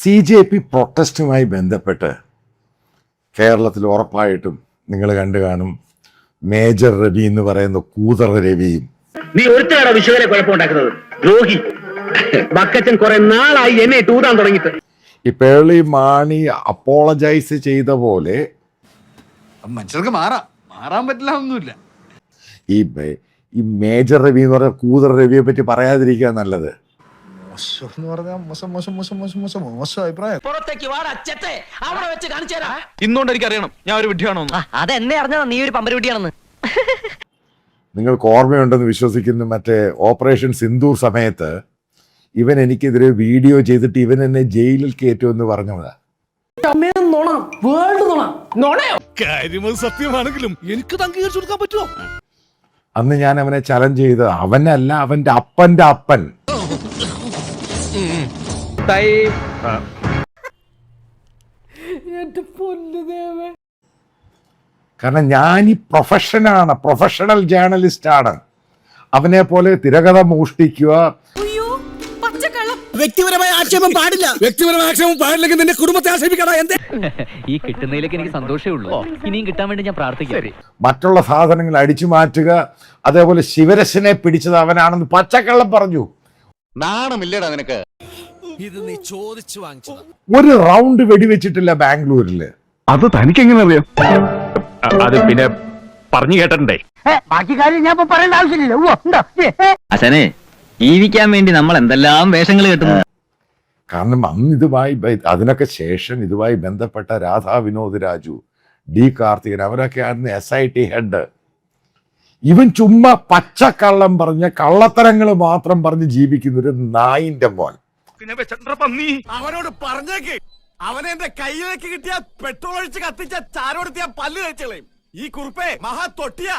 CJP പ്രൊട്ടസ്റ്റുമായി ബന്ധപ്പെട്ട് കേരളത്തിൽ ഉറപ്പായിട്ടും നിങ്ങൾ കണ്ടു കാണും. മേജർ രവി എന്ന് പറയുന്ന കൂതറ രവിയും. നീ ഒരുത്തരാണ് വിശ്വനെ കുഴപ്പമുണ്ടാക്കുന്നത്, ദ്രോഹി. ബക്കച്ചൻ കുറെ നാളായി എന്നെ ടൂതാൻ തുടങ്ങിയിട്ട്. ഈ പേളി മാണി അപ്പോളജൈസ് ചെയ്ത പോലെ മനുഷ്യർക്ക് മാറാൻ പറ്റില്ല ഒന്നുമില്ല. ഈ മേജർ രവി എന്ന് പറഞ്ഞ കൂതറ രവിയെ പറ്റി പറയാതിരിക്കുക നല്ലത്. ഇന്നുകൊണ്ട് എനിക്ക് അറിയണം ഞാൻ ഒരു വിഡ്ഢിയാണോ. അതെന്നെ അറിഞ്ഞതാ നീ ഒരു പമ്പര വിഡ്ഢിയാണെന്ന്. നിങ്ങൾക്ക് ഓർമ്മയുണ്ടെന്ന് വിശ്വസിക്കുന്നു, മറ്റേ ഓപ്പറേഷൻ സിന്ദൂർ സമയത്ത് ഇവൻ എനിക്കെതിരെ വീഡിയോ ചെയ്തിട്ട് ഇവൻ എന്നെ ജയിലിൽ കയറ്റുമെന്ന് പറഞ്ഞതാ. സത്യമാണെങ്കിലും എനിക്ക് അംഗീകരിച്ചു കൊടുക്കാൻ പറ്റുമോ? അന്ന് ഞാൻ അവനെ ചലഞ്ച് ചെയ്ത്, അവനല്ല അവന്റെ അപ്പന്റെ അപ്പൻ. കാരണം ഞാൻ ഈ പ്രൊഫഷണൽ ജേർണലിസ്റ്റ് ആണ്. അവനെ പോലെ തിരകഥ മോഷ്ടിക്കുക, വ്യക്തിപരമായ ആക്ഷേപം പാടില്ല. വ്യക്തിപരമായ ആക്ഷേപം പാടില്ലെങ്കിൽ നിന്റെ കുടുംബത്തെ ആക്ഷേപിക്കടാ. എന്തേ ഈ കിട്ടുന്നതിലേക്ക് എനിക്ക് സന്തോഷമേ ഉള്ളൂ. ഇനിയും കിട്ടാൻ വേണ്ടി ഞാൻ പ്രാർത്ഥിക്കാം. മറ്റുള്ള സാധനങ്ങൾ അടിച്ചു മാറ്റുക. അതേപോലെ ശിവരശനെ പിടിച്ചത് അവനാണെന്ന് പച്ചക്കള്ളം പറഞ്ഞു. നാണമില്ലടാ നിനക്ക്. ഇത് നീ ചോദിച്ചു വാങ്ങിച്ചതാ. ഒരു റൗണ്ട് വെടിവെച്ചിട്ടില്ല ബാംഗ്ലൂരില്. അത് തനിക്കെങ്ങനെ അറിയാം? അത് പിന്നെ പറഞ്ഞു കേട്ടിട്ടുണ്ടേ. ബാക്കി കാര്യം ഞാൻ പറയേണ്ട ആവശ്യമില്ല. അച്ഛനെ ജീവിക്കാൻ വേണ്ടി നമ്മൾ എന്തെല്ലാം വേഷങ്ങൾ കെട്ടുന്നു. കാരണം അന്ന് അതിനൊക്കെ ശേഷം ഇതുമായി ബന്ധപ്പെട്ട രാധാ വിനോദ് രാജു, ഡി കാർത്തികൻ, അവരൊക്കെയായിരുന്നു SIT ഹെഡ്. ഇവൻ ചുമ്മാ പച്ചക്കള്ളം പറഞ്ഞ കള്ളത്തരങ്ങൾ മാത്രം പറഞ്ഞ് ജീവിക്കുന്ന ഒരു നായിന്റെ മോൻ. അവനോട് പറഞ്ഞേക്ക്, അവനെ എന്റെ കയ്യിലേക്ക് കിട്ടിയ പെട്രോൾ ഒഴിച്ച് കത്തിച്ച ചാരോടുത്തിയ പല്ല് കഴിച്ചളയും. ഈ കുറുപ്പേ മഹാ തൊട്ടിയാ.